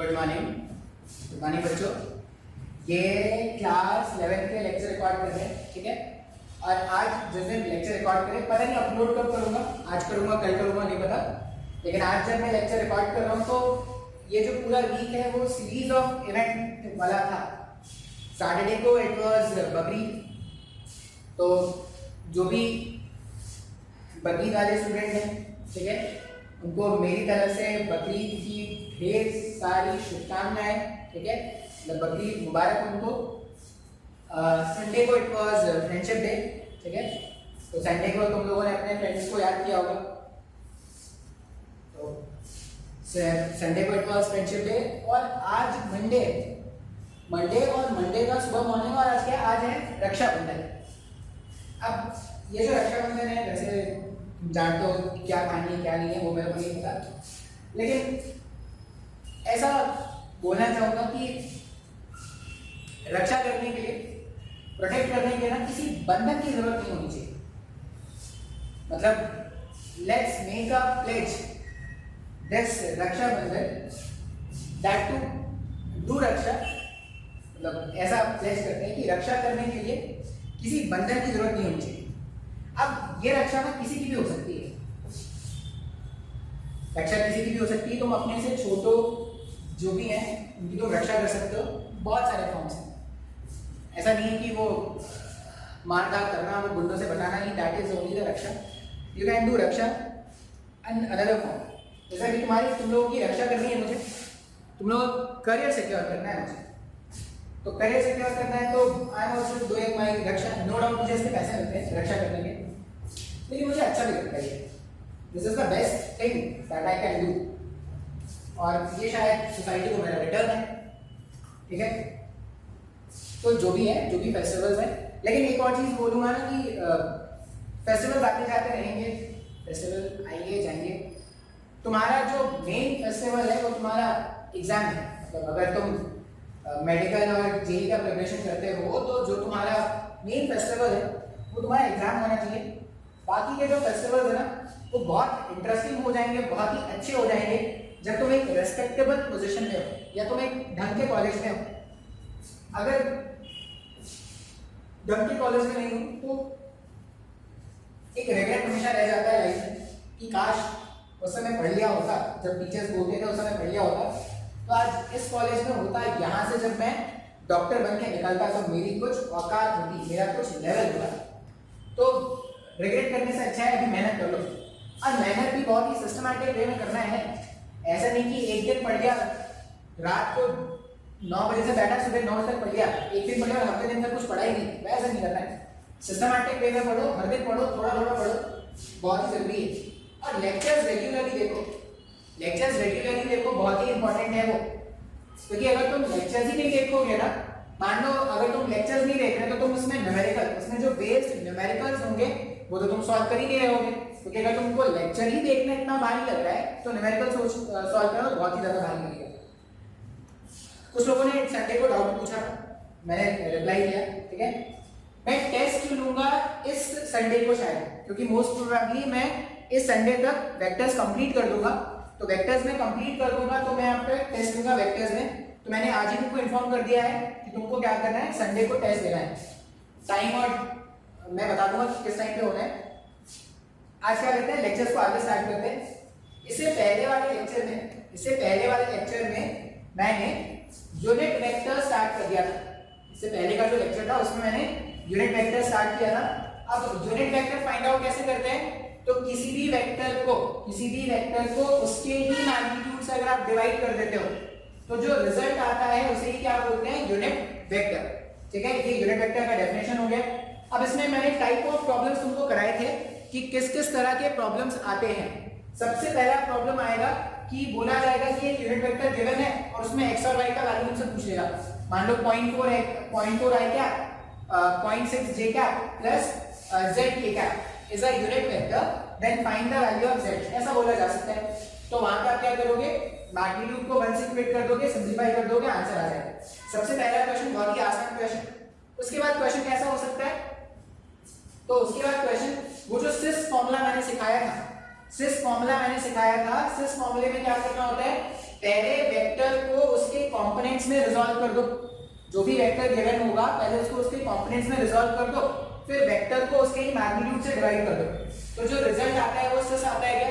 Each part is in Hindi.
गुड मॉर्निंग बच्चों। ये क्लास 11 के लेक्चर रिकॉर्ड कर रहे हैं, ठीक है। और आज जिस दिन लेक्चर रिकॉर्ड करें, पता नहीं अपलोड कब करूँगा, आज करूँगा कल करूँगा नहीं पता, लेकिन आज जब मैं लेक्चर रिकॉर्ड कर रहा हूँ तो ये जो पूरा वीक है वो सीरीज ऑफ इवेंट वाला था। सैटरडे को इट वाज बकरीद, तो जो भी बकरीद वाले स्टूडेंट हैं, ठीक है, उनको मेरी तरफ से बकरीद की ढेर सारी शुभकामनाएं, ठीक है, मतलब बकरीद मुबारक उनको। संडे को इट वाज फ्रेंडशिप डे, ठीक है, तो संडे को तुम लोगों ने अपने फ्रेंड्स को याद किया होगा, तो संडे को इट वाज फ्रेंडशिप डे। और आज मंडे और मंडे का सुबह मॉर्निंग, और आज क्या, आज है रक्षाबंधन। अब ये जो रक्षाबंधन है, वैसे तुम जानते हो क्या कहानी है क्या नहीं है, वो मेरे को नहीं पता, लेकिन ऐसा बोलना चाहूँगा कि रक्षा करने के लिए, प्रोटेक्ट करने के लिए ना किसी बंधन की जरूरत नहीं होनी चाहिए। मतलब let's make a pledge this Rakshabandhan that to do raksha, मतलब ऐसा प्लेज करते हैं कि रक्षा करने के लिए किसी बंधन की जरूरत नहीं होनी चाहिए। अब ये रक्षा ना किसी की भी हो सकती है, रक्षा किसी की भी हो सकती है। तुम अपने से छोटो जो भी हैं उनकी तुम रक्षा कर सकते हो, बहुत सारे फॉर्म्स हैं। ऐसा नहीं है कि वो मारधार करना, वो गुंडों से बचाना ही, that is only the raksha. You can do raksha and another form. जैसा कि तुम लोगों की रक्षा करनी है मुझे, तुम लोग करियर सिक्योर करना है मुझे, तो करियर सिक्योर करना है तो I am also doing my रक्षा। नो डाउट मुझे इसके पैसे मिलते हैं रक्षा करने के, लेकिन मुझे अच्छा भी लगता है। This is the best thing that I can do, और ये शायद सोसाइटी को मेरा रिटर्न है, ठीक है। तो जो भी है, जो भी फेस्टिवल्स हैं, लेकिन एक और चीज़ बोलूँगा ना कि फेस्टिवल्स आते जाते रहेंगे, फेस्टिवल आएंगे जाएंगे। तुम्हारा जो मेन फेस्टिवल है वो तुम्हारा एग्जाम है। मतलब अगर तुम मेडिकल और जेई का प्रिपरेशन करते हो तो जो तुम्हारा मेन फेस्टिवल है वो तुम्हारा एग्जाम होना चाहिए। बाकी के जो फेस्टिवल्स है ना वो बहुत इंटरेस्टिंग हो जाएंगे, बहुत ही अच्छे हो जाएंगे जब तुम एक रेस्पेक्टेबल पोजीशन में हो या तुम एक ढंग के कॉलेज में हो। अगर ढंग के कॉलेज में नहीं हो तो एक रिग्रेट हमेशा रह जाता है लाइफ में कि काश उस समय पढ़ लिया होता, जब टीचर्स बोलते थे उस समय पढ़ लिया होता तो आज इस कॉलेज में होता। यहाँ से जब मैं डॉक्टर बन के निकलता तो मेरी कुछ औकात होती, मेरा कुछ लेवल होता। तो रिग्रेट करने से अच्छा है अभी मेहनत कर लो, और मेहनत भी बहुत ही सिस्टमैटिक वे में करना है। ऐसा नहीं कि एक दिन पढ़ लिया, रात को 9 बजे से बैठा, सुबह 9 बजे तक पढ़ लिया, एक दिन पढ़ लिया और हफ्ते दिन तक कुछ पढ़ा ही नहीं, वैसा नहीं करना है। सिस्टमैटिक वे में पढ़ो, हर दिन पढ़ो, थोड़ा थोड़ा पढ़ो, बहुत ही जरूरी है। और लेक्चर्स रेगुलरली देखो, लेक्चर्स रेगुलरली देखो, बहुत ही इंपॉर्टेंट है वो, क्योंकि अगर तुम लेक्चर्स ही नहीं देखोगे ना, मान लो अगर तुम लेक्चर्स नहीं देख रहे तो तुम उसमें न्यूमेरिकल, उसमें जो बेस्ड न्यूमेरिकल्स होंगे वो तो तुम सॉल्व कर ही नहीं रहे होगे, क्योंकि अगर तुमको लेक्चर ही देखना इतना भारी लग रहा है तो न्यूमेरिकल सॉल्व करना बहुत ही ज्यादा भारी लगेगा। कुछ लोगों ने संडे को डाउट पूछा, मैंने रिप्लाई किया, ठीक है। मैं टेस्ट लूंगा इस संडे को शायद, क्योंकि मोस्ट प्रोबेबली मैं इस संडे तक वेक्टर्स कंप्लीट कर दूंगा, तो वेक्टर्स में कंप्लीट कर दूंगा तो मैं आप पे टेस्ट लूंगा वेक्टर्स में। तो मैंने आज ही तुमको इन्फॉर्म कर दिया है कि तुमको क्या करना है, संडे को टेस्ट देना है। टाइम और मैं बता दूंगा किस टाइम पे होना है। आज क्या करते हैं, लेक्चर्स को आगे स्टार्ट करते हैं। इससे पहले वाले लेक्चर में मैंने यूनिट वेक्टर स्टार्ट कर दिया था। इससे पहले का जो लेक्चर था उसमें मैंने यूनिट वेक्टर स्टार्ट किया था। अब यूनिट वेक्टर फाइंड आउट कैसे करते हैं, तो किसी भी वेक्टर को उसके ही मैग्नीट्यूड से अगर आप डिवाइड कर देते हो तो जो रिजल्ट आता है उसे ही क्या बोलते हैं, यूनिट वेक्टर, ठीक है। ये यूनिट वेक्टर का डेफिनेशन हो गया। अब इसमें मैंने टाइप ऑफ प्रॉब्लम्स तुमको कराए थे कि किस किस तरह के प्रॉब्लम्स आते हैं। सबसे पहला प्रॉब्लम आएगा कि बोला जाएगा कि एक यूनिट वेक्टर गिवन है और उसमें x और y का वैल्यू तुमसे पूछ लेगा। मान लो 0.4 है, 0.4 i क्या, 0.6 j क्या प्लस z k क्या is a unit vector, then find the value of z, ऐसा बोला जा सकता है। तो वहां पे आप क्या करोगे, मैग्नीट्यूड को 1 से इक्वेट कर दोगे, सिंपलीफाई कर दोगे, आंसर आ जाएगा। सबसे पहला क्वेश्चन बहुत ही आसान क्वेश्चन। उसके बाद क्वेश्चन कैसा हो सकता है, तो उसके बाद क्वेश्चन वो जो सिस फॉर्मूला मैंने सिखाया था, सिस फॉर्मूले में क्या करना होता है पहले वेक्टर को उसके कंपोनेंट्स में रिजॉल्व कर दो, जो भी वेक्टर गिवन होगा पहले उसको उसके कंपोनेंट्स में रिजॉल्व कर दो, फिर वेक्टर को उसके मैग्नीट्यूड से डिवाइड कर दो, तो जो रिजल्ट आता है वो सिर्फ आता है क्या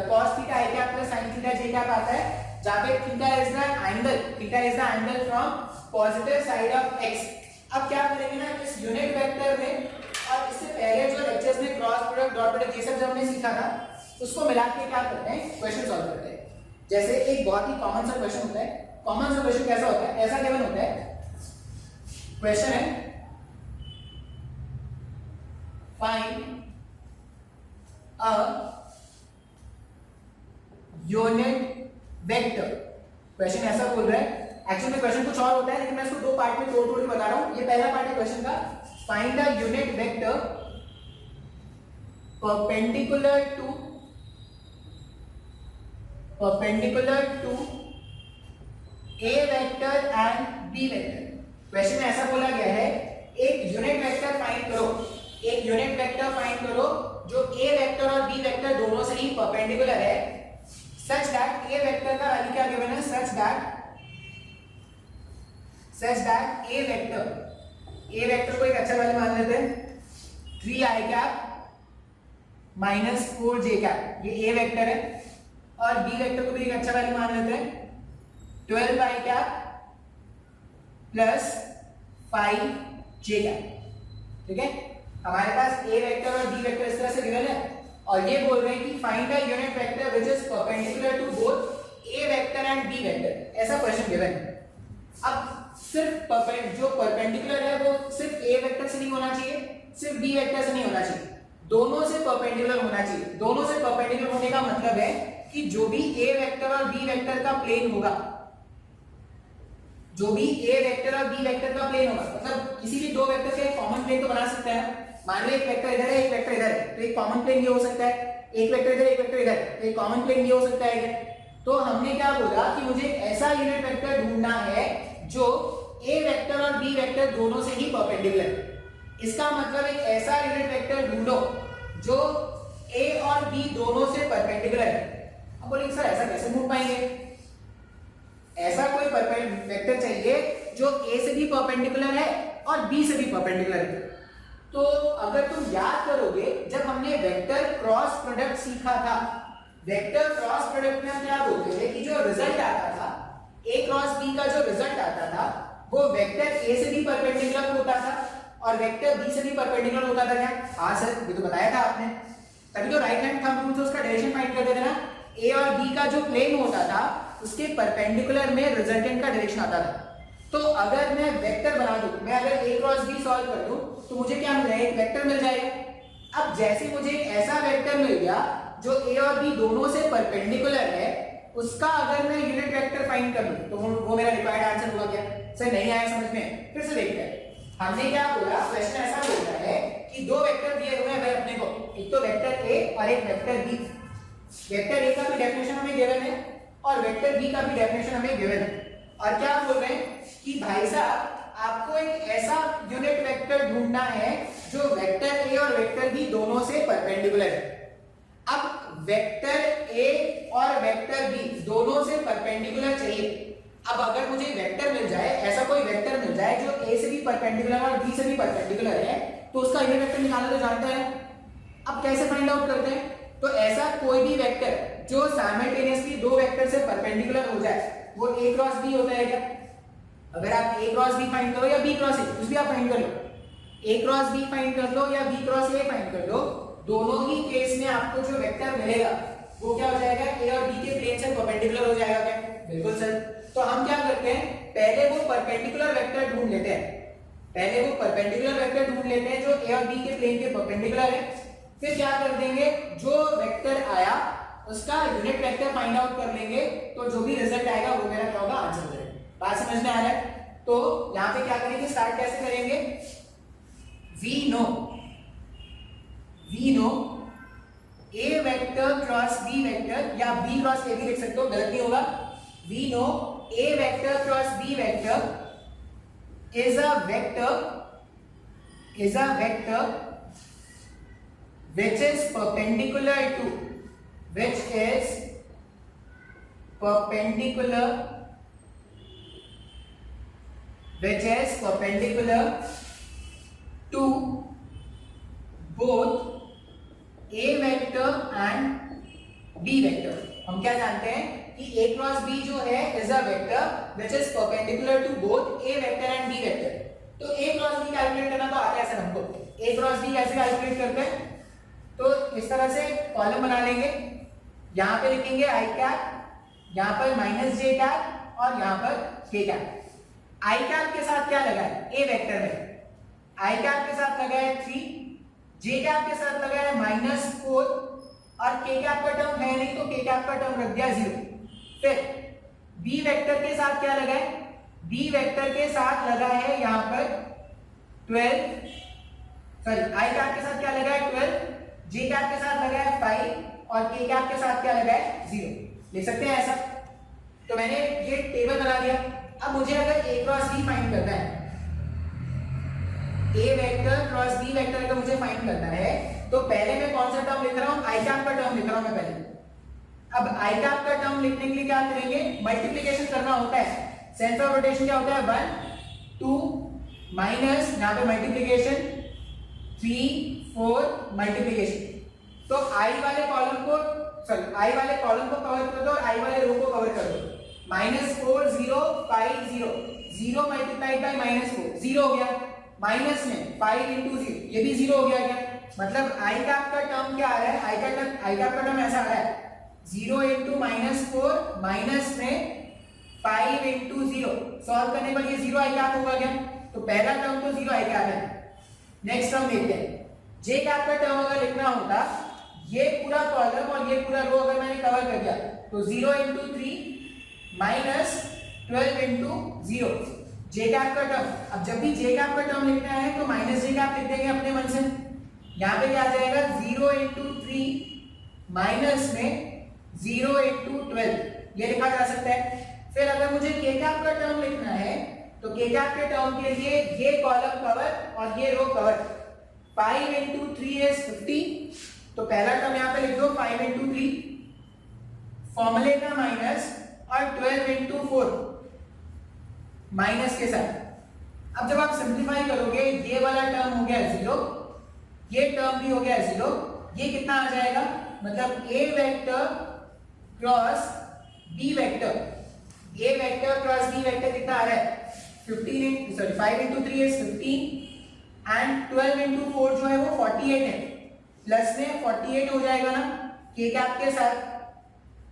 cos theta i cap plus sin theta j cap आता है, जहां पे theta is the angle from positive side of x। अब क्या करेंगे ना, इस यूनिट वेक्टर में और इससे पहले जो लेक्चर्स में क्रॉस प्रोडक्ट डॉट प्रोडक्ट ये सब जब हमने सीखा था उसको मिला के क्या करते हैं, क्वेश्चन सॉल्व करते हैं। जैसे एक बहुत ही कॉमन सा क्वेश्चन होता है, कॉमन सा क्वेश्चन कैसा होता है, ऐसा गिवन होता है, क्वेश्चन है find a unit vector. Question ऐसा बोल रहा है, एक्चुअली में क्वेश्चन कुछ और होता है लेकिन मैं इसको दो पार्ट में तोड़ तोड़ के बता रहा हूं। ये पहला पार्ट है क्वेश्चन का, find a unit vector perpendicular to A vector and B vector. Question में ऐसा बोला गया है एक यूनिट वेक्टर फाइंड करो, एक यूनिट वेक्टर फाइंड करो जो ए वेक्टर और बी वेक्टर दोनों से ही परपेंडिकुलर है, सच दैट ए वेक्टर का वैल्यू क्या गिवन है, सच दैट ए वेक्टर को एक अच्छा वैल्यू मान लेते हैं 3i cap minus 4j cap, ये ए वेक्टर है, और बी वेक्टर को भी एक अच्छा वैल्यू मान लेते हैं 12i cap plus 5j cap. ठीक है, हमारे पास ए वेक्टर और बी वेक्टर इस तरह से गिवन है और ये बोल रहे हैं कि find a unit vector which is perpendicular to both A vector and B vector, ऐसा क्वेश्चन गिवन है। अब सिर्फ जो परपेंडिकुलर है वो सिर्फ ए वेक्टर से नहीं होना चाहिए, सिर्फ बी वेक्टर से नहीं होना चाहिए, दोनों से परपेंडिकुलर होना चाहिए। दोनों से परपेंडिकुलर होने का मतलब है कि जो भी ए वेक्टर और बी वेक्टर का प्लेन होगा, जो भी ए वेक्टर और बी वेक्टर का प्लेन होगा, मतलब किसी भी दो वेक्टर का एक कॉमन प्लेन तो बना सकते हैं। मान लो एक वेक्टर इधर है एक वेक्टर इधर है, तो एक कॉमन प्लेन ये हो सकता है, एक वेक्टर इधर एक वेक्टर इधर, तो एक कॉमन प्लेन ये हो सकता है। तो हमने क्या बोला कि मुझे ऐसा यूनिट वेक्टर ढूंढना है जो ए वेक्टर और बी वेक्टर दोनों से ही परपेंडिकुलर है। इसका मतलब एक ऐसा यूनिट वेक्टर ढूंढो जो ए और बी दोनों से परपेंडिकुलर है। अब बोलेंगे सर ऐसा कैसे ढूंढ पाएंगे, ऐसा कोई वेक्टर चाहिए जो ए से भी परपेंडिकुलर है और बी से भी परपेंडिकुलर है। तो अगर तुम याद करोगे जब हमने वेक्टर क्रॉस प्रोडक्ट सीखा था, वेक्टर क्रॉस प्रोडक्ट में हम क्या बोलते थे कि जो रिजल्ट आता था a क्रॉस b का जो रिजल्ट आता था वो वेक्टर a से भी परपेंडिकुलर होता था और वेक्टर b से भी परपेंडिकुलर होता था। क्या? हाँ सर, ये तो बताया था आपने। तभी तो राइट हैंड थंब रूल से उसका डायरेक्शन फाइंड करते थे ना। a और b का जो प्लेन होता था उसके परपेंडिकुलर में रिजल्टेंट का डायरेक्शन आता था। तो अगर मैं वेक्टर बना दूं, मैं अगर a क्रॉस b सॉल्व कर दूं तो मुझे क्या मिल जाएगा, एक वेक्टर मिल जाएगा। अब जैसे मुझे एक ऐसा वेक्टर मिल गया जो a और b दोनों से परपेंडिकुलर है, उसका अगर मैं यूनिट वेक्टर फाइंड कर लूं तो वो मेरा रिक्वायर्ड आंसर होगा। क्या सर नहीं आया समझ में? फिर से देखते हैं। हमने क्या बोला, क्वेश्चन ऐसा बोल रहा है कि दो वेक्टर दिए हुए हैं भाई अपने को, एक तो वेक्टर a और एक वेक्टर b। वेक्टर a का भी डेफिनेशन हमें गिवन है और वेक्टर b का भी डेफिनेशन हमें गिवन है। और क्या बोल रहे हैं कि भाई साहब आपको एक ऐसा यूनिट वेक्टर ढूंढना है जो वेक्टर a और वेक्टर b दोनों से परपेंडिकुलर है। अब वेक्टर a और वेक्टर b दोनों से परपेंडिकुलर चाहिए। अब अगर मुझे वेक्टर मिल जाए, ऐसा कोई वेक्टर मिल जाए जो a से भी परपेंडिकुलर और b से भी परपेंडिकुलर है, तो उसका यूनिट वेक्टर निकालना तो जानते हैं। अब कैसे फाइंड आउट करते हैं? तो ऐसा कोई भी वेक्टर जो साइमल्टेनियसली दो वेक्टर से परपेंडिकुलर हो जाए वो a क्रॉस b होता है। क्या अगर आप a क्रॉस b फाइंड करो या b क्रॉस a, कुछ भी आप फाइंड कर लो, a क्रॉस b फाइंड कर लो या b क्रॉस a फाइंड कर लो, दोनों ही केस में आपको जो वेक्टर मिलेगा वो क्या हो जाएगा, a और b के प्लेन से परपेंडिकुलर हो जाएगा। क्या? बिल्कुल सर। तो हम क्या करते हैं, पहले वो परपेंडिकुलर वेक्टर ढूंढ लेते हैं, पहले वो परपेंडिकुलर वेक्टर ढूंढ लेते हैं जो a और b के प्लेन के परपेंडिकुलर है। फिर क्या कर देंगे, जो वेक्टर आया उसका यूनिट वेक्टर फाइंड आउट कर लेंगे, तो जो भी रिजल्ट आएगा वो मेरा क्या होगा, आंसर हो जाएगा। बात समझ में आ रहा है? तो यहां पे क्या करेंगे, स्टार्ट कैसे करेंगे, we know a vector cross b vector या b क्रॉस a भी लिख सकते हो, गलत नहीं होगा। We know a vector cross b vector is a vector which is perpendicular to perpendicular to both a vector and b vector। हम क्या जानते हैं कि a क्रॉस b जो है is a vector which is perpendicular to both a vector and b vector. तो a क्रॉस b कैलकुलेट करना तो आता है सर हमको। a क्रॉस b कैसे कैलकुलेट करते हैं? तो इस तरह से कॉलम बना लेंगे, यहां पे लिखेंगे i कैप, यहां पर माइनस j कैप और यहां पर k कैप। i कैप के साथ क्या लगा है a वेक्टर में? i कैप के साथ लगा है 3, j कैप के साथ लगा है -4 और k कैप का टर्म है नहीं तो k कैप का टर्म रख दिया 0। फिर b वेक्टर के साथ क्या लगा है? b वेक्टर के साथ लगा है यहां पर 12, सॉरी i कैप के साथ क्या लगा है 12, j कैप के साथ लगा है 5 और k कैप के साथ क्या लगा है 0। लिख सकते हैं ऐसा। तो मैंने ये टेबल बना दिया। अब मुझे अगर a क्रॉस b फाइंड करना है, a vector cross b vector का मुझे फाइंड करना है, तो पहले मैं कौन सा टर्म लिख रहा हूं? i कैप का टर्म लिख रहा हूं मैं पहले। अब i कैप का टर्म लिखने के लिए क्या करेंगे? मल्टीप्लिकेशन करना होता है। सेंस ऑफ रोटेशन क्या होता है? 1 2 माइनस, यहां पे मल्टीप्लिकेशन 3 4 मल्टीप्लिकेशन। तो i वाले कॉलम को कवर कर दो और i वाले रो को कवर कर दो। -4 0 5 0, 0 मल्टीप्लाइड बाय -4 0 हो गया, माइनस में 5 into 0 ये भी 0 हो गया क्या? मतलब i कैप का टर्म क्या आ रहा है? i कैप का टर्म ऐसा आ रहा है 0 into -4 माइनस में 5 into 0। सॉल्व करने पर ये 0 i कैप होगा क्या? तो पहला टर्म तो 0 i कैप है। नेक्स्ट टर्म देखते हैं। j कैप का टर्म अगर लिखना होता, ये पूरा कॉलम और ये पूरा रो अगर मैंने कवर कर दिया तो 0 into 3 minus 12 into 0 j cap का टर्म। अब जब भी j कैप का टर्म लिखना है तो माइनस j कैप लिख देंगे अपने मन से। यहां पे क्या आ जाएगा 0 into 3 माइनस में 0 into 12 ये लिखा जा सकता है। फिर अगर मुझे k कैप का टर्म लिखना है तो k कैप के टर्म के लिए ये कॉलम कवर और ये रो कवर। 5 into 3 is 50, तो पहला टर्म यहां पे लिख दो 5 into 3 फॉर्मूले का माइनस और 12 into 4 माइनस के साथ। अब जब आप सिंपलीफाई करोगे ये वाला टर्म हो गया 0, ये टर्म भी हो गया 0, ये कितना आ जाएगा? मतलब a vector cross b vector, a vector cross b vector कितना आ रहा है? 5 into 3 is 15 एंड 12 into 4 जो है वो 48 है, प्लस में 48 हो जाएगा ना k कैप के साथ।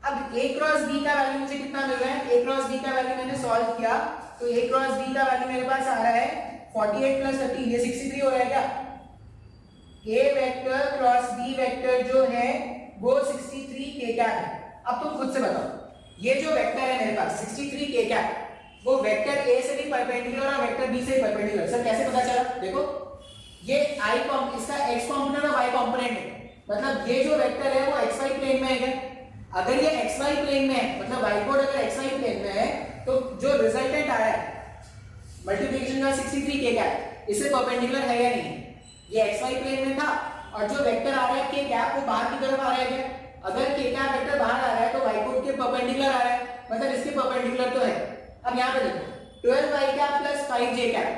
अब a क्रॉस b का वैल्यू मुझे कितना मिल रहा है? a क्रॉस b का वैल्यू मैंने सॉल्व किया तो a क्रॉस b का वैल्यू मेरे पास आ रहा है 48 प्लस 30 ये 63 हो रहा है क्या? a vector cross b vector जो है वो 63 k कैप है। अब तुम खुद से बताओ, ये जो वेक्टर है मेरे पास 63 k कैप, वो वेक्टर a से भी परपेंडिकुलर और वेक्टर b से भी परपेंडिकुलर। सर कैसे पता चला? देखो ये इसका x कंपोनेंट और y कंपोनेंट है, मतलब ये जो वेक्टर है वो xy प्लेन में है क्या? अगर ये xy प्लेन में है, मतलब y कोड अगर xy प्लेन में है, तो जो रिजल्टेंट आया है मल्टीप्लिकेशन का 63 k कैप इससे परपेंडिकुलर है या नहीं? ये xy प्लेन में था और जो वेक्टर आ रहा है k कैप वो बाहर की तरफ आ रहा है क्या? अगर k कैप वेक्टर बाहर आ रहा है तो y कोड के परपेंडिकुलर आ रहा है, मतलब इसके परपेंडिकुलर तो है। अब यहां पे देखो 12y cap plus 5j cap,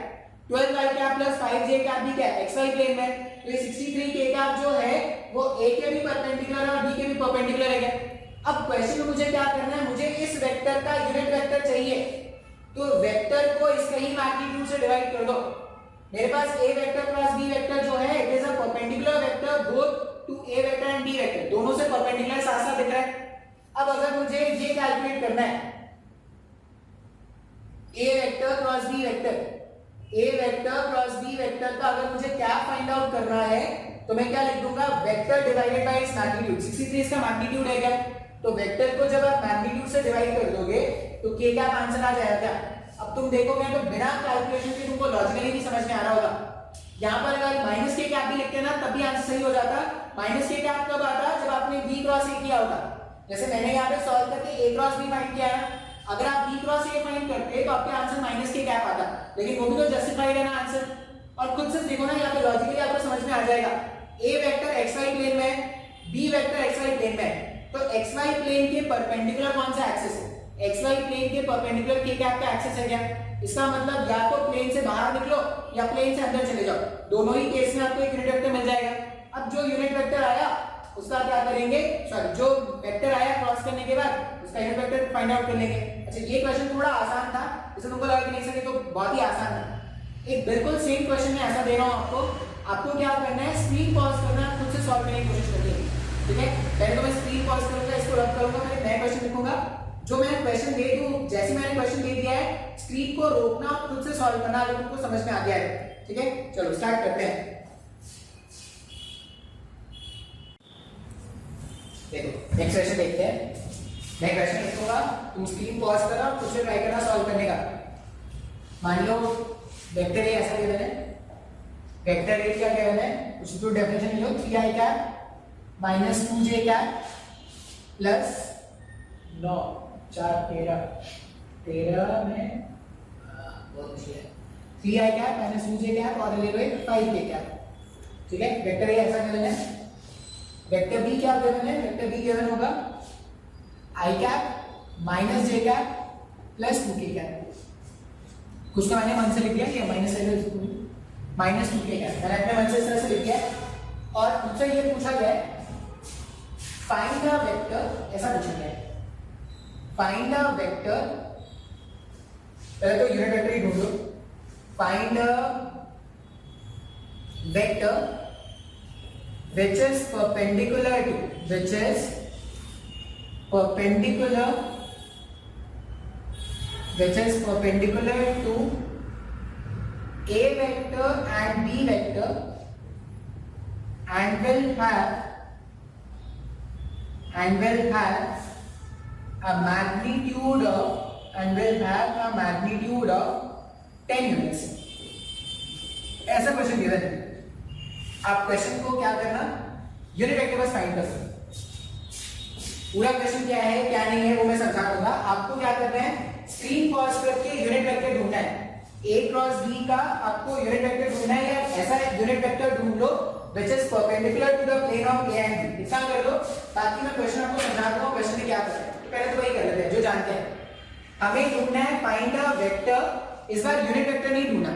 12y cap plus 5j cap भी क्या है? xy प्लेन में, तो ये 63 k कैप जो है वो a के भी परपेंडिकुलर है और b के भी परपेंडिकुलर है क्या? अब क्वेश्चन में मुझे क्या करना है? मुझे इस वेक्टर का यूनिट वेक्टर चाहिए, तो वेक्टर को इसके ही मैग्नीट्यूड से डिवाइड कर दो। मेरे पास a vector cross b vector जो है it is a perpendicular vector both to a vector and b vector, दोनों से परपेंडिकुलर साथ-साथ दिख रहा है। अब अगर मुझे ये कैलकुलेट करना है a vector cross b vector, a vector cross b vector का अगर मुझे क्या फाइंड आउट करना है तो मैं क्या लिख दूंगा? Vector divided by its magnitude. 63 इसका मैग्नीट्यूड है क्या? तो वेक्टर को जब आप मैग्नीट्यूड से डिवाइड कर दोगे तो k का आंसर आ जाएगा क्या? अब तुम देखोगे तो बिना कैलकुलेशन के तुमको लॉजिकली भी समझ में आ रहा होगा। यहां पर अगर माइनस k कैप भी लिखते ना तब भी आंसर सही हो जाता। माइनस k कैप कब आता? जब आपने b क्रॉस a किया होता। जैसे मैंने यहां पे सॉल्व करके a क्रॉस b फाइंड किया है, अगर आप b क्रॉस a फाइंड करते तो आपके आंसर माइनस k कैप आता, लेकिन वो भी तो जस्टिफाइड है ना आंसर। और खुद से देखो ना यहां पे लॉजिकली आपको समझ में आ जाएगा a वेक्टर xy प्लेन में, b वेक्टर xy प्लेन में, तो तो xy प्लेन के परपेंडिकुलर कौन सा एक्सिस है? xy प्लेन के परपेंडिकुलर k कैप का एक्सिस है क्या? इसका मतलब या तो प्लेन से बाहर निकलो या प्लेन से अंदर चले जाओ, दोनों ही केस में आपको एक यूनिट वेक्टर मिल जाएगा। अब जो यूनिट वेक्टर आया उसका क्या करेंगे, सॉरी जो वेक्टर आया क्रॉस करने के बाद उसका यूनिट वेक्टर फाइंड आउट कर लेंगे। अच्छा ये क्वेश्चन थोड़ा आसान था, इसे तुमको लगा कि नहीं सके तो बहुत ही आसान था। एक बिल्कुल सेम क्वेश्चन मैं ऐसा दे रहा हूं आपको क्या करना है, स्क्रीन पॉज करना, खुद से सॉल्व करने की कोशिश करनी है, ठीक है। पहले तो मैं स्क्रीन पॉज करूंगा, इसको रब करूंगा, फिर नया क्वेश्चन लिखूंगा। जो मैंने क्वेश्चन दे दूं, जैसे मैंने क्वेश्चन दे दिया है, स्क्रीन को रोकना और खुद से सॉल्व करना अगर तुमको समझ में आ गया है, ठीक है। चलो स्टार्ट करते हैं। देखो नेक्स्ट क्वेश्चन देखते हैं। मैं क्वेश्चन लिखूंगा, तुम स्क्रीन पॉज करना और खुद से ट्राई करना सॉल्व करने का। मान लो वेक्टर ए ऐसा गिवन है, वेक्टर ए क्या गिवन है, उसकी डेफिनेशन लो 3i cap minus 2j cap plus 9 4 13 में बहुत मुश्किल है, 3i cap minus 2j cap और ले लो एक 5k कैप, ठीक है। वेक्टर ए ऐसा गिवन है। वेक्टर बी क्या गिवन है, वेक्टर बी गिवन होगा i cap minus j cap plus 2k cap. कुछ तो मैंने मन से लिख दिया कि माइनस माइनस 2k कैप, मैंने अपने मन से इस तरह से लिख दिया। और मुझसे ये पूछा गया है फाइंड द वेक्टर, ऐसा पूछा गया है फाइंड द वेक्टर, पहले तो यूनिट वेक्टर ही ढूंढ लो। Find the vector which is perpendicular to a vector and b vector and will have a magnitude of 10 units। ऐसा क्वेश्चन गिवन है। आप क्वेश्चन को क्या करना, यूनिट वेक्टर बस फाइंड कर सकते। पूरा क्वेश्चन क्या है क्या नहीं है वो मैं समझा दूंगा। आपको क्या करना है, स्क्रीन पॉज करके यूनिट वेक्टर ढूंढना है। a क्रॉस b का आपको यूनिट वेक्टर ढूंढना है, या ऐसा यूनिट वेक्टर ढूंढ लो which is perpendicular to the plane of a and b। इतना कर लो, बाकी मैं क्वेश्चन आपको समझा दूंगा क्वेश्चन में क्या करना है। पहले तो वही कर लेते हैं जो जानते हैं। हमें ढूंढना है फाइंड द वेक्टर, इस बार यूनिट वेक्टर नहीं ढूंढना।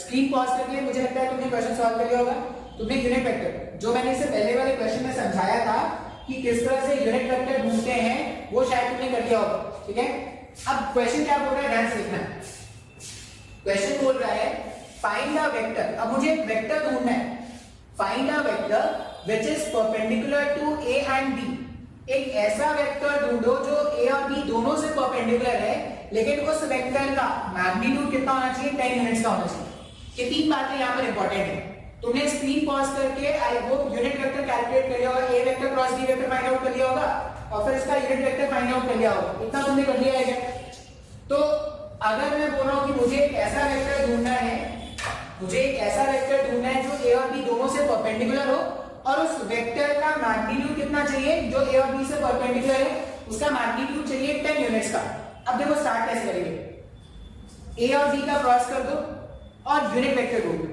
स्क्रीन पॉज करके मुझे लगता है तुमने क्वेश्चन सॉल्व कर लिया होगा। तुमने यूनिट वेक्टर जो मैंने इससे पहले वाले क्वेश्चन में समझाया था कि किस तरह से यूनिट वेक्टर ढूंढते हैं, वो शायद तुमने कर लिया होगा, ठीक है। अब क्वेश्चन क्या बोल रहा है, ध्यान से देखना। क्वेश्चन बोल रहा है फाइंड द वेक्टर, अब मुझे एक वेक्टर ढूंढना है। Find the vector which is perpendicular to a and b। एक ऐसा वेक्टर ढूंढो जो a और b दोनों से परपेंडिकुलर है, लेकिन उस वेक्टर का मैग्नीट्यूड कितना होना चाहिए, 10 यूनिट्स का होना चाहिए। ये तीन बातें यहां पर इंपॉर्टेंट है। तुमने स्क्रीन पॉज करके I hope unit vector calculate कर लिया होगा, a vector cross b vector find out कर लिया होगा और फिर इसका यूनिट वेक्टर फाइंड आउट कर लिया होगा। इतना तुमने कर लिया है क्या? तो अगर मैं बोल रहा हूं कि मुझे एक ऐसा वेक्टर ढूंढना है, मुझे एक ऐसा वेक्टर ढूंढना है जो a और b दोनों से परपेंडिकुलर हो, और उस वेक्टर का मैग्नीट्यूड कितना चाहिए, जो a और b से परपेंडिकुलर है उसका मैग्नीट्यूड चाहिए 10 यूनिट्स का। अब देखो स्टार्ट कैसे करेंगे, a और b का क्रॉस कर दो और यूनिट वेक्टर ढूंढ लो।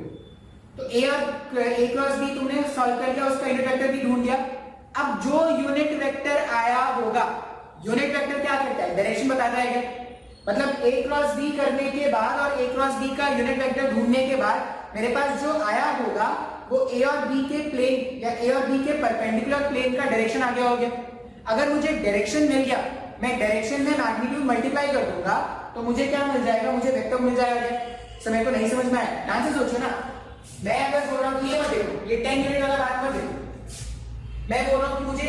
तो a क्रॉस b तुमने सॉल्व कर लिया, उसका यूनिट वेक्टर भी ढूंढ लिया। अब जो यूनिट वेक्टर आया होगा, यूनिट वेक्टर क्या करता है, डायरेक्शन बताता है क्या? मतलब a क्रॉस b करने के बाद और a क्रॉस b का यूनिट वेक्टर ढूंढने के बाद मेरे पास जो आया होगा वो a और b के प्लेन या a और b के परपेंडिकुलर प्लेन का डायरेक्शन आ गया होगा। अगर मुझे डायरेक्शन मिल गया, मैं डायरेक्शन में मैग्नीट्यूड मल्टीप्लाई कर दूंगा तो मुझे क्या मिल जाएगा, मुझे वेक्टर मिल जाएगा। समय को नहीं समझ में आया, ध्यान से सोचो ना। मैं अगर बोल रहा हूं कि ये मत देखो, ये 10 यूनिट वाला बात मत देखो। मैं बोल रहा हूं कि मुझे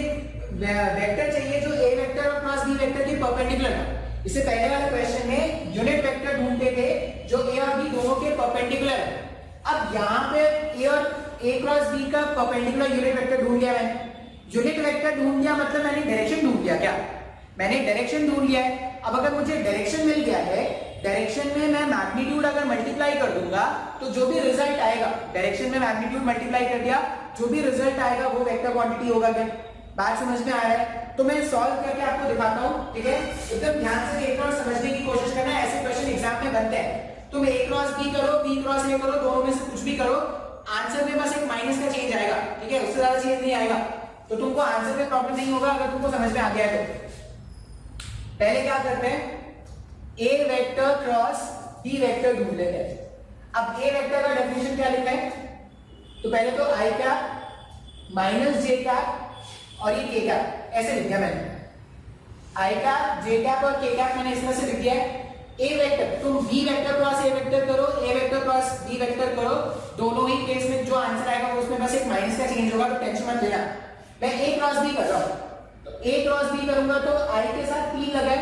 वेक्टर चाहिए जो a वेक्टर और क्रॉस b वेक्टर के परपेंडिकुलर है। इससे पहले वाले क्वेश्चन में यूनिट वेक्टर ढूंढते थे जो a और b दोनों के परपेंडिकुलर है। अब यहाँ पे a क्रॉस b का परपेंडिकुलर यूनिट वेक्टर ढूंढ लिया मैंने। यूनिट वेक्टर ढूंढ लिया मतलब मैंने डायरेक्शन ढूंढ लिया। क्या मैंने डायरेक्शन ढूंढ लिया है। अब अगर मुझे डायरेक्शन मिल गया है, डायरेक्शन में मैं मैग्नीट्यूड अगर मल्टीप्लाई कर दूंगा तो जो भी रिजल्ट आएगा, डायरेक्शन में मैग्नीट्यूड मल्टीप्लाई कर दिया, जो भी रिजल्ट आएगा वो वेक्टर क्वांटिटी होगा। क्या बात समझ में आ रहा है? तो मैं सॉल्व करके आपको दिखाता हूं, ठीक है। एकदम ध्यान से देखना और समझने की कोशिश करना है। ऐसे क्वेश्चन एग्जाम में बनते हैं। तुम a क्रॉस b करो, b क्रॉस a करो, दोनों में से कुछ भी करो, आंसर में बस एक माइनस का चेंज आएगा, ठीक है, उससे ज्यादा चेंज नहीं आएगा। तो तुमको आंसर में प्रॉब्लम नहीं होगा अगर तुमको समझ में आ गया है तो। पहले क्या करते हैं, ए वेक्टर क्रॉस बी वेक्टर ढूंढ लेते हैं। अब ए वेक्टर का डेफिनेशन क्या लिखा है, तो पहले तो आई कैप माइनस जे कैप और ये के कैप ऐसे लिख दिया मैंने। आई कैप जे कैप और के कैप मैंने इस तरह से लिख दिया है। ए वेक्टर तुम B vector cross A vector करो, A vector cross B vector करो, दोनों ही केस में जो आंसर आएगा वो उसमें बस एक माइनस का चेंज होगा, तो टेंशन मत लेना। मैं ए क्रॉस बी कर रहा हूं, तो ए क्रॉस बी करूंगा तो आई के साथ 3 लगाए,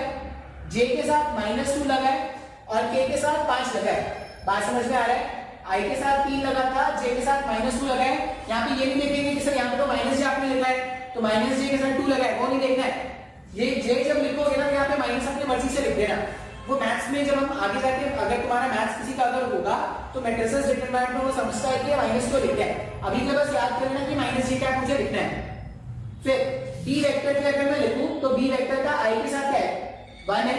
जे के साथ -2 लगाए और के के साथ 5 लगाए। बात समझ में आ रहा है? आई के साथ 3 लगा था, जे के साथ -2 लगाए। यहाँ पे ये नहीं देखेंगे कि सर यहाँ पे तो माइनस जे आपने लिखा है तो माइनस जे के साथ 2 लगाए, वो नहीं देखना है। ये जे जब लिखोगे ना तो यहाँ पे माइनस अपनी मर्जी से लिख देना। वो मैथ्स में जब हम आगे जाके अगर तुम्हारा मैथ्स किसी का अगर होगा तो मैट्रिसेस डिटरमिनेंट में वो समझता है कि माइनस क्यों लिखा है। अभी के बस याद कर लेना कि माइनस जे क्या मुझे लिखना है। फिर बी वेक्टर के अगर मैं लिखूं तो बी वेक्टर का आई के साथ क्या है 1 है,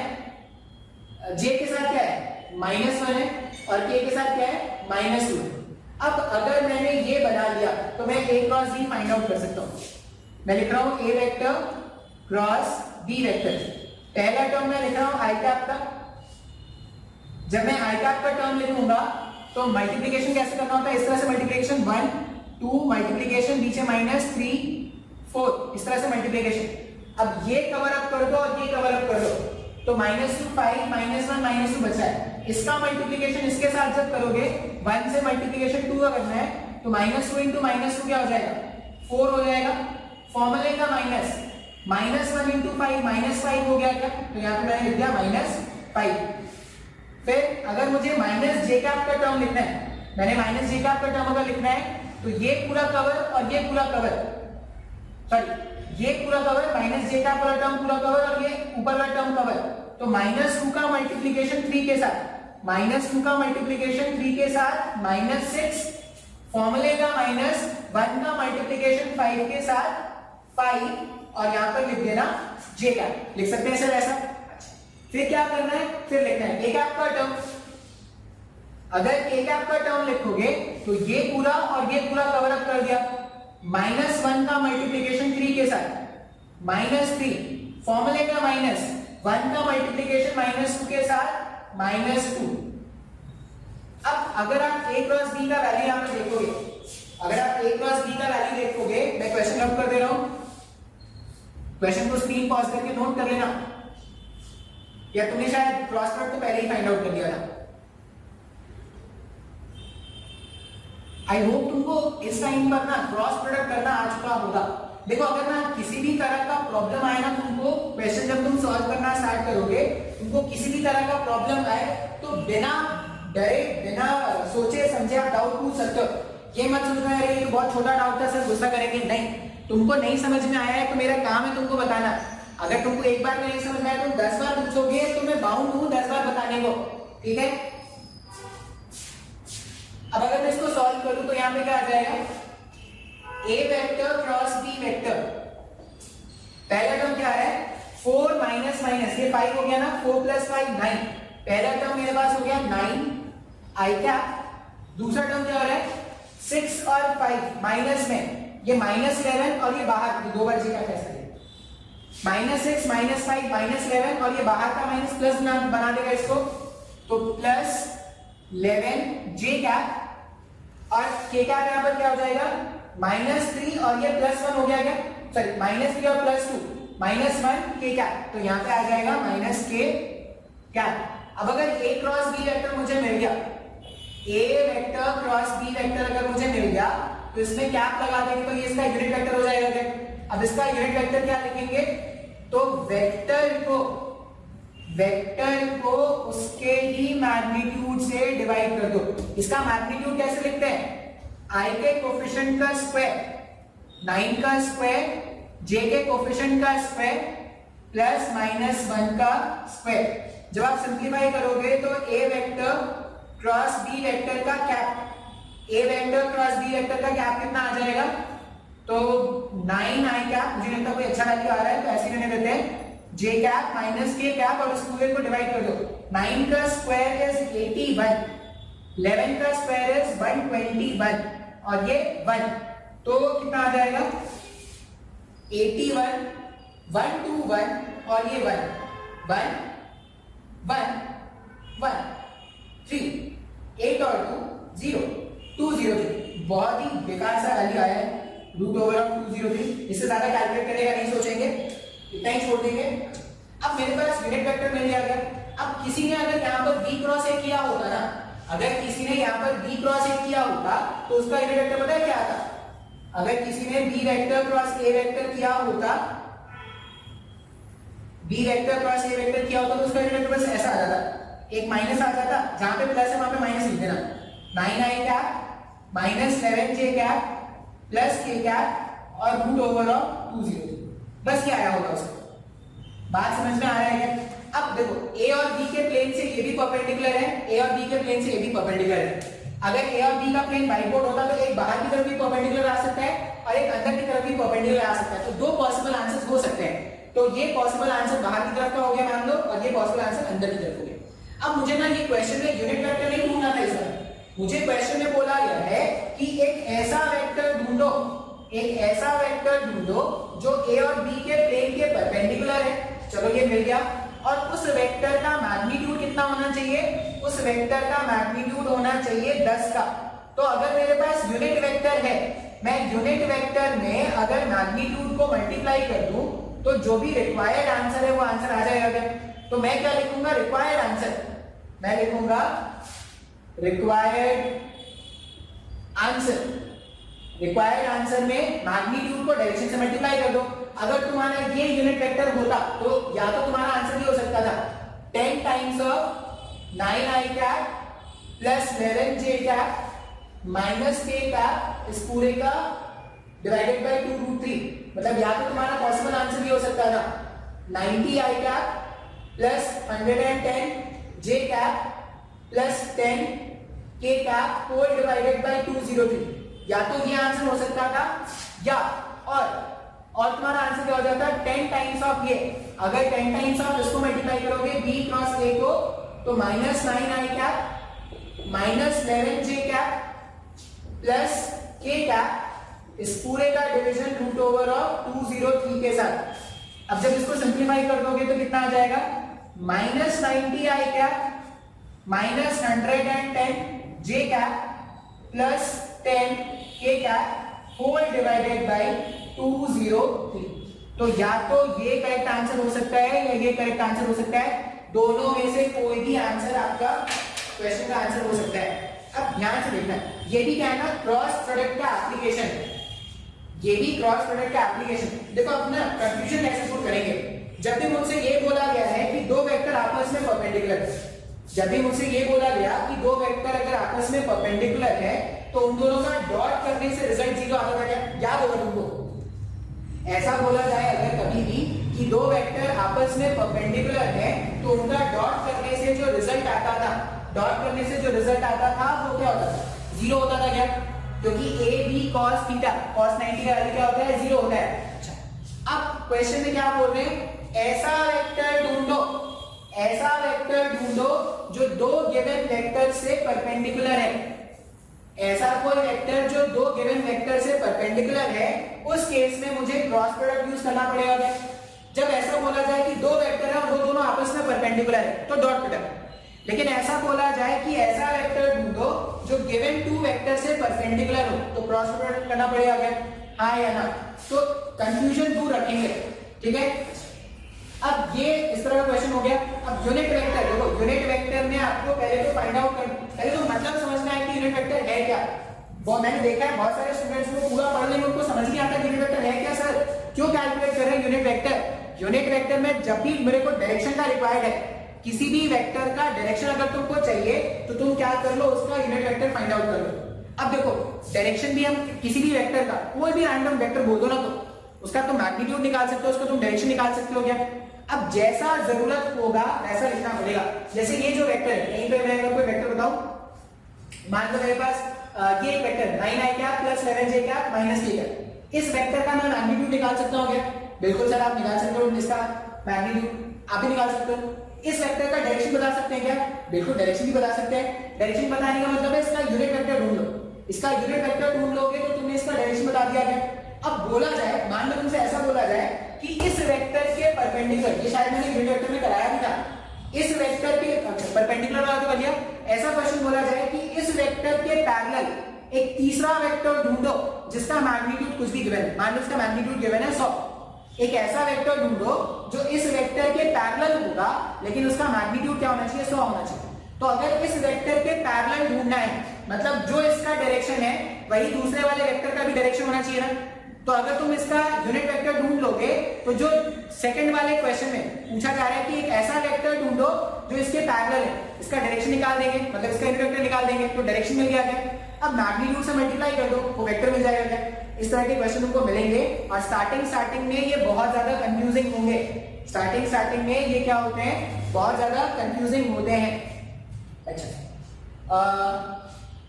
जे के साथ क्या है -1 है और के के साथ क्या है -2। अब अगर मैंने ये बना लिया तो मैं ए क्रॉस बी फाइंड आउट कर सकता हूं। मैं लिख रहा हूं ए वेक्टर क्रॉस बी वेक्टर। पहला टर्म मैं लिख रहा हूं आई कैप का। जब मैं आई कैप का टर्म लिखूंगा तो मल्टीप्लिकेशन कैसे करना होता है, इस तरह से मल्टीप्लिकेशन 1 2 मल्टीप्लिकेशन नीचे -3 4 इस तरह से मल्टीप्लिकेशन। अब ये कवर अप कर दो और ये कवर अप कर दो तो -2 5 -1 -2 बचा है। इसका मल्टीप्लिकेशन इसके साथ जब करोगे 1 से मल्टीप्लिकेशन 2 का करना है तो -2 into -2 क्या हो जाएगा 4 हो जाएगा। फॉर्मूले का -1 into 5 -5 हो गया क्या, तो यहाँ पे मैंने लिख दिया -5। फिर अगर मुझे -j कैप का टर्म लिखना है, मैंने -j कैप का टर्म अगर लिखना है तो ये पूरा कवर और ये पूरा कवर, सॉरी ये पूरा कवर -j कैप वाला टर्म पूरा कवर और ये ऊपर वाला टर्म कवर। तो -2 का मल्टीप्लिकेशन 3 के साथ, -2 का मल्टीप्लिकेशन 3 के साथ -6, फॉर्मूले का -1 का मल्टीप्लिकेशन 5 के साथ 5 और यहां पर लिख देना j कैप। लिख सकते हैं सर ऐसा। फिर क्या करना है, फिर लिखना है k कैप का टर्म। अगर k कैप का टर्म लिखोगे तो ये पूरा और ये पूरा कवर अप कर दिया। -1 का मल्टीप्लिकेशन 3 के साथ -3, फॉर्मूले का -1 का मल्टीप्लिकेशन -2 के साथ -2। अब अगर आप a क्रॉस b का वैल्यू यहां पर देखोगे, अगर आप a क्रॉस b का वैल्यू देखोगे, मैं क्वेश्चन नोट कर दे रहा हूं, क्वेश्चन को स्क्रीन पॉज करके नोट कर लेना, या तुमने शायद क्रॉस प्रोडक्ट तो पहले ही फाइंड आउट कर लिया था। आई होप तुमको इस टाइम पर ना क्रॉस प्रोडक्ट करना आ चुका होगा। देखो अगर ना किसी भी तरह का प्रॉब्लम आए ना, तुमको क्वेश्चन जब तुम सॉल्व करना स्टार्ट करोगे, तुमको किसी भी तरह का प्रॉब्लम आए तो बिना डरे बिना सोचे समझे आप डाउट पूछ सकते हो। ये मत सोचना यार ये बहुत छोटा डाउट था सर गुस्सा करेंगे, नहीं। तुमको नहीं समझ में आया है तो मेरा काम है तुमको बताना। अगर तुमको एक बार में नहीं समझ में आया तुम 10 बार पूछोगे तो मैं बाउंड हूं 10 बार बताने को, ठीक है। अब अगर मैं इसको सॉल्व करूं तो यहां पे क्या आ जाएगा, a vector cross b vector. पहला टर्म क्या है 4 माइनस माइनस, ये 5 हो गया ना, 4 + 5 9। पहला टर्म मेरे पास हो गया 9 आई कैप। दूसरा टर्म क्या हो रहा है 6 और 5 माइनस में, ये -11 और ये बाहर, दो बार जी का कैसे -6 -5 -11 और ये बाहर का माइनस प्लस बना देगा इसको, तो +11 जे कैप और के कैप यहां पर क्या हो जाएगा -3 और ये +1 हो गया क्या, सॉरी -3 और +2 -1 के कैप, तो यहां पे आ जाएगा -k कैप। अब अगर a क्रॉस b वेक्टर मुझे मिल गया, a vector cross b vector अगर मुझे मिल गया तो इसमें कैप लगा देंगे तो ये इसका यूनिट वेक्टर हो जाएगा क्या। अब इसका यूनिट वेक्टर क्या लिखेंगे, तो वेक्टर को उसके ही मैग्नीट्यूड से डिवाइड कर दो। इसका मैग्नीट्यूड कैसे लिखते हैं, i के कोफिशिएंट का स्क्वायर 9 का स्क्वायर, j के कोफिशिएंट का स्क्वायर प्लस -1 का स्क्वायर। जब आप सिंप्लीफाई करोगे तो a vector cross b vector का cap, a vector cross b vector का कैप कितना आ जाएगा, तो 9 आई कैप, मुझे लगता है कोई अच्छा वैल्यू आ रहा है तो ऐसे रहने देते हैं, j cap minus k cap और इस पूरे को डिवाइड कर दो। 9 का स्क्वायर इज 81, 11 का स्क्वायर इज 121 और ये 1, तो कितना आ जाएगा 81 1 2 1 और ये 1 1 1 1 3 8 और 2 0 2 0 3। बहुत ही बेकार सा वैल्यू आया है रूट ओवर ऑफ 203। इससे ज्यादा कैलकुलेट करने का नहीं सोचेंगे, इतना ही छोड़ देंगे। अब मेरे पास यूनिट वेक्टर मिल गया। अब किसी ने अगर यहाँ पर b क्रॉस a किया होता ना, अगर किसी ने यहाँ पर b क्रॉस a किया होता तो उसका यूनिट वेक्टर पता है क्या आता? अगर किसी ने b vector cross a vector किया होता, b vector cross a vector किया होता तो उसका यूनिट वेक्टर बस ऐसा आ जाता, एक माइनस आ जाता, जहां पे प्लस है वहां पे माइनस लिख देना। 9i cap minus 11j cap plus k cap और रूट ओवर ऑफ 203। बस क्या आया होगा उसका? बात समझ में आ रहा है क्या? अब देखो a और b के प्लेन से ये भी परपेंडिकुलर है, a और b के प्लेन से ये भी परपेंडिकुलर है। अगर a और b का प्लेन बाइपोड होता तो एक बाहर की तरफ भी परपेंडिकुलर आ सकता है और एक अंदर की तरफ भी परपेंडिकुलर आ सकता है। तो दो पॉसिबल आंसर्स हो सकते हैं। तो ये पॉसिबल आंसर बाहर की तरफ का हो गया मान लो, और ये पॉसिबल आंसर अंदर की तरफ हो गया। अब मुझे ना ये क्वेश्चन में यूनिट वेक्टर नहीं ढूंढना था इसमें, मुझे क्वेश्चन में बोला गया है कि एक ऐसा वेक्टर ढूंढो, एक ऐसा वेक्टर ढूंढो जो a और b के प्लेन के परपेंडिकुलर है। चलो ये मिल गया। और उस वेक्टर का मैग्नीट्यूड कितना होना चाहिए? उस वेक्टर का मैग्नीट्यूड होना चाहिए 10 का। तो अगर मेरे पास यूनिट वेक्टर है, मैं यूनिट वेक्टर में अगर मैग्नीट्यूड को मल्टीप्लाई कर दूं तो जो भी रिक्वायर्ड आंसर है वो आंसर आ जाएगा। तो मैं क्या लिखूंगा? Required answer. मैं लिखूंगा रिक्वायर्ड आंसर। रिक्वायर्ड आंसर में मैग्नीट्यूड को डायरेक्शन से मल्टीप्लाई कर दो। अगर तुम्हारा ये यूनिट वेक्टर होता तो या तो तुम्हारा आंसर ये हो सकता था 10 times of 9i cap plus 11j cap minus k cap इस पूरे का डिवाइडेड बाय 2√3। मतलब या तो तुम्हारा पॉसिबल आंसर ये हो सकता था 90i cap plus 110j cap plus 10k cap whole divided by 203। या तो ये आंसर हो सकता था, या और तुम्हारा आंसर क्या हो जाता है 10 टाइम्स ऑफ ये। अगर 10 टाइम्स ऑफ इसको मल्टीप्लाई करोगे b क्रॉस a को तो minus 9i cap minus 11j cap plus k cap इस पूरे का डिवीजन रूट ओवर ऑफ 203 के साथ। अब जब इसको सिंप्लीफाई कर दोगे तो कितना आ जाएगा? Minus 90i cap minus 110j cap plus 10k cap whole divided by 203। तो या तो ये करेक्ट आंसर हो सकता है या ये करेक्ट आंसर हो सकता है। दोनों में से कोई भी आंसर आपका क्वेश्चन का आंसर हो सकता है। अब ध्यान से देखना, ये भी क्या है ना क्रॉस प्रोडक्ट का एप्लीकेशन। ये भी क्रॉस प्रोडक्ट का एप्लीकेशन। देखो अपना कंफ्यूजन कैसे दूर करेंगे। जब भी मुझसे ये बोला गया है कि दो वेक्टर आपस में परपेंडिकुलर है, जब भी मुझसे ये बोला गया कि दो वेक्टर अगर आपस में परपेंडिकुलर है तो उन दोनों का डॉट करने से रिजल्ट 0 आता था। क्या याद होगा तुमको? ऐसा बोला जाए अगर कभी भी कि दो वेक्टर आपस में परपेंडिकुलर है तो उनका डॉट करने से जो रिजल्ट आता था, डॉट करने से जो रिजल्ट आता था वो क्या होता था? 0 होता था। क्या? क्योंकि a b cos theta cos 90 का वैल्यू क्या होता है? 0 होता है। अच्छा, अब क्वेश्चन में क्या बोल रहे हैं? ऐसा वेक्टर ढूंढो, ऐसा वेक्टर ढूंढो जो दो गिवन वेक्टर से परपेंडिकुलर है। ऐसा कोई वेक्टर जो दो गिवन वेक्टर से परपेंडिकुलर है, उस केस में मुझे क्रॉस प्रोडक्ट यूज करना पड़ेगा। जब ऐसा बोला जाए कि दो वेक्टर है और वो दोनों आपस में परपेंडिकुलर है तो डॉट प्रोडक्ट। लेकिन ऐसा बोला जाए कि ऐसा वेक्टर ढूंढो जो गिवन टू वेक्टर से परपेंडिकुलर हो तो क्रॉस प्रोडक्ट करना पड़ेगा। हाँ या ना? तो कंफ्यूजन दूर रखेंगे। ठीक है, अब ये इस तरह का क्वेश्चन हो गया। अब यूनिट वेक्टर देखो, यूनिट वेक्टर में आपको पहले तो फाइंड आउट कर, पहले तो मतलब समझना है कि यूनिट वेक्टर है क्या। वो मैंने देखा है बहुत सारे स्टूडेंट्स को पूरा पढ़ लेंगे उनको समझ नहीं आता यूनिट वेक्टर है क्या। सर क्यों कैलकुलेट कर रहे हैं यूनिट वेक्टर? यूनिट वेक्टर में जब भी मेरे को डायरेक्शन का रिक्वायर्ड है, किसी भी वेक्टर का डायरेक्शन अगर तुमको चाहिए तो तुम क्या कर लो, उसका यूनिट वेक्टर फाइंड आउट कर लो। अब देखो डायरेक्शन भी हम किसी भी वेक्टर का कोई भी रैंडम वेक्टर बोल दो ना तो उसका तुम मैग्नीट्यूड निकाल सकते हो, उसका तुम डायरेक्शन निकाल सकते हो। क्या? अब जैसा जरूरत होगा वैसा लिखना पड़ेगा। जैसे ये जो वेक्टर है, यहीं पे मैं कोई वेक्टर बताऊं, मान लो मेरे पास ये एक vector 9i cap plus 11j cap minus k cap. इस वेक्टर का मैं मैग्नीट्यूड निकाल सकता हूं क्या? बिल्कुल सर आप निकाल सकते हो। इसका मैग्नीट्यूड आप भी निकाल सकते हो। इस वेक्टर का डायरेक्शन बता सकते हैं क्या? बिल्कुल डायरेक्शन भी बता सकते हैं। डायरेक्शन बताने का मतलब है इसका यूनिट वेक्टर ढूंढ लो। इसका यूनिट वेक्टर ढूंढ लोगे तो तुमने इसका डायरेक्शन बता दिया। क्या अब बोला जाए, मान लो तुमसे ऐसा बोला जाए कि इस वेक्टर के परपेंडिकुलर, ये शायद मैंने यूनिट वेक्टर में कराया भी था, इस वेक्टर के परपेंडिकुलर वाला तो कर लिया, ऐसा क्वेश्चन बोला जाए कि इस वेक्टर के पैरेलल एक तीसरा वेक्टर ढूंढो जिसका मैग्नीट्यूड कुछ भी गिवन है, मान लो इसका मैग्नीट्यूड गिवन है 100, एक ऐसा वेक्टर ढूंढो जो इस वेक्टर के पैरेलल होगा लेकिन उसका मैग्नीट्यूड क्या होना चाहिए, 100 होना चाहिए। तो अगर इस वेक्टर के पैरेलल ढूंढना है मतलब जो इसका डायरेक्शन है वही दूसरे वाले वेक्टर का भी डायरेक्शन होना चाहिए ना। तो अगर तुम इसका यूनिट वेक्टर ढूंढ लोगे तो जो सेकंड वाले क्वेश्चन में पूछा जा रहा है कि एक ऐसा वेक्टर ढूंढो जो इसके पैरेलल है, इसका डायरेक्शन निकाल देंगे, मतलब इसका यूनिट वेक्टर निकाल देंगे तो डायरेक्शन मिल गया क्या। अब मैग्नीट्यूड से मल्टीप्लाई कर दो वो वेक्टर मिल जाएगा क्या। इस तरह के क्वेश्चन तुमको मिलेंगे और स्टार्टिंग में ये बहुत ज्यादा कंफ्यूजिंग होंगे, स्टार्टिंग में ये क्या होते हैं, बहुत ज्यादा कंफ्यूजिंग होते हैं। अच्छा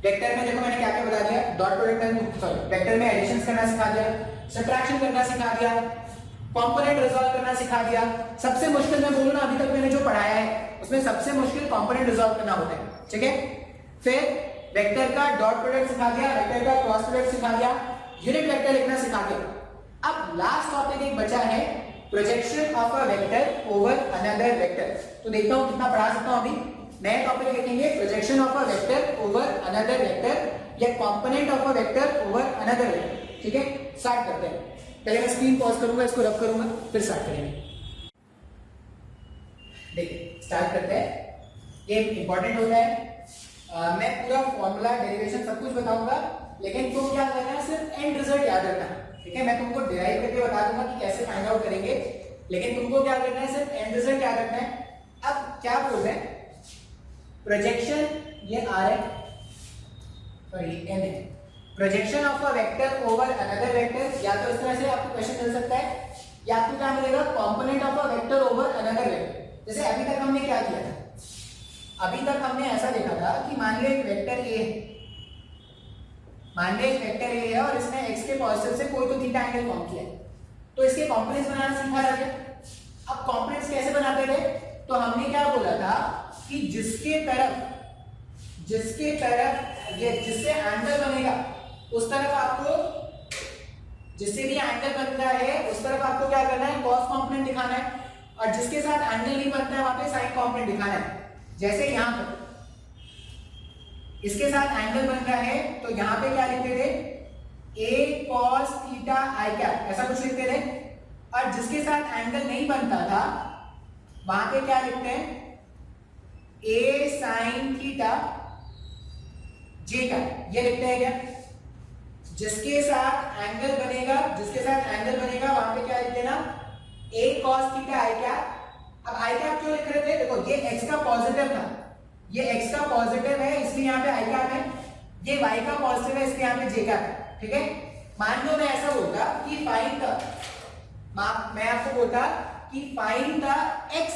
वेक्टर में देखो मैंने क्या क्या बता दिया, डॉट प्रोडक्ट में सॉरी वेक्टर में एडिशंस करना सिखा दिया, सब्ट्रैक्शन करना सिखा दिया, कंपोनेंट रिजॉल्व करना सिखा दिया। सबसे मुश्किल मैं बोलूं ना अभी तक मैंने जो पढ़ाया है उसमें सबसे मुश्किल कंपोनेंट रिजॉल्व करना होता है, ठीक है। फिर वेक्टर का डॉट प्रोडक्ट सिखा दिया, वेक्टर का क्रॉस प्रोडक्ट सिखा दिया, यूनिट वेक्टर लिखना सिखा दिया। अब लास्ट टॉपिक एक बचा है projection of a vector over another vector. तो देखता हूं कितना पढ़ा सकता हूं। अभी नया टॉपिक लिखेंगे projection of a vector over another vector या component of a vector over another vector, ठीक है। स्टार्ट करते हैं। पहले मैं स्क्रीन पॉज करूंगा, इसको रब करूंगा, फिर स्टार्ट करेंगे। देखिए स्टार्ट करते हैं। ये इंपॉर्टेंट होता है, मैं पूरा फॉर्मूला डेरिवेशन सब कुछ बताऊंगा लेकिन तुम क्या करना है, सिर्फ एंड रिजल्ट याद रखना, ठीक है। मैं तुमको डिराइव करके बता दूंगा कि कैसे फाइंड आउट करेंगे, लेकिन तुमको क्या करना है, सिर्फ एंड रिजल्ट याद रखना है। अब क्या बोल रहे हैं, प्रोजेक्शन ये आर है सॉरी एन है, projection of a vector over another vector, या तो इस तरह से आपको क्वेश्चन मिल सकता है या आपको क्या मिलेगा, component of a vector over another vector. जैसे अभी तक हमने क्या किया था, अभी तक हमने ऐसा देखा था कि मान लो एक वेक्टर ए है, मान लो एक वेक्टर ए है और इसने x के पॉजिटिव से कोई तो थीटा एंगल फॉर्म किया है, तो इसके कंपोनेंट्स बनाना सीखा था क्या। अब कंपोनेंट्स कैसे बनाते थे, तो हमने क्या बोला था कि जिसके तरफ ये जिससे एंगल बनेगा उस तरफ आपको, जिससे भी एंगल बनता है उस तरफ आपको क्या करना है, cos कंपोनेंट दिखाना है, और जिसके साथ एंगल नहीं बनता है वहां पे sin कंपोनेंट दिखाना है। जैसे यहां पर इसके साथ एंगल बन रहा है तो यहां पे क्या लिखते थे, a cos theta i cap, ऐसा कुछ लिखते थे। और जिसके साथ एंगल नहीं बनता था वहां पे क्या लिखते हैं, a sin theta j cap, ये लिखते हैं क्या। जिसके साथ एंगल बनेगा वहां पे क्या लिख देना, a cos theta i cap. अब i कैप क्यों लिख रहे थे, देखो ये x का पॉजिटिव था, ये x का पॉजिटिव है इसलिए यहाँ पे i कैप है, ये y का पॉजिटिव है इसलिए यहाँ पे j कैप है, ठीक है। मान लो मैं ऐसा बोलता कि फाइंड द, मैं आपको बोलता कि find the x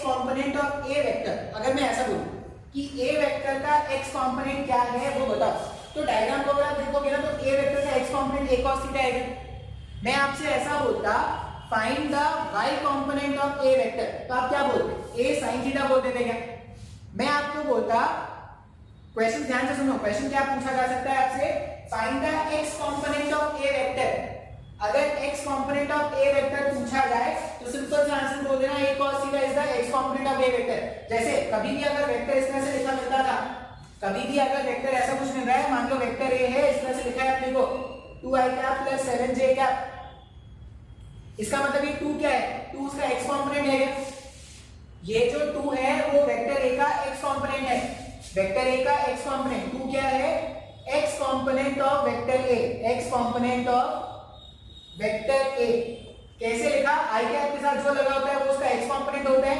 component of a vector. अगर मैं ऐसा बोलूं कि a वेक्टर का x कंपोनेंट क्या है वो बताओ, तो डायग्राम को अगर आप देखोगे ना तो a वेक्टर का x component a cos theta आएगा। मैं आपसे ऐसा बोलता find the y component of a vector, तो आप क्या बोलते, a sin थीटा बोल देते क्या। मैं आपको बोलता, क्वेश्चन ध्यान से सुनो, क्वेश्चन क्या पूछा जा सकता है आपसे, find the x component of a vector. अगर x component of a vector पूछा जाए तो सिंपल सा आंसर बोल देना a cos theta is the x component of a vector. जैसे कभी भी अगर वेक्टर इस तरह से लिखा मिलता था, कभी भी अगर वेक्टर ऐसा कुछ मिल रहा है, मान लो वेक्टर a है, इस तरह से लिखा है अपने को 2i cap plus 7j cap, इसका मतलब ये 2 क्या है, 2 उसका x कंपोनेंट है। ये जो 2 है वो वेक्टर a का x कंपोनेंट है, वेक्टर a का x कंपोनेंट 2 क्या है, x component of vector a, x component of vector a। कैसे लिखा, i कैप के साथ जो लगा होता है वो उसका x कंपोनेंट होता है।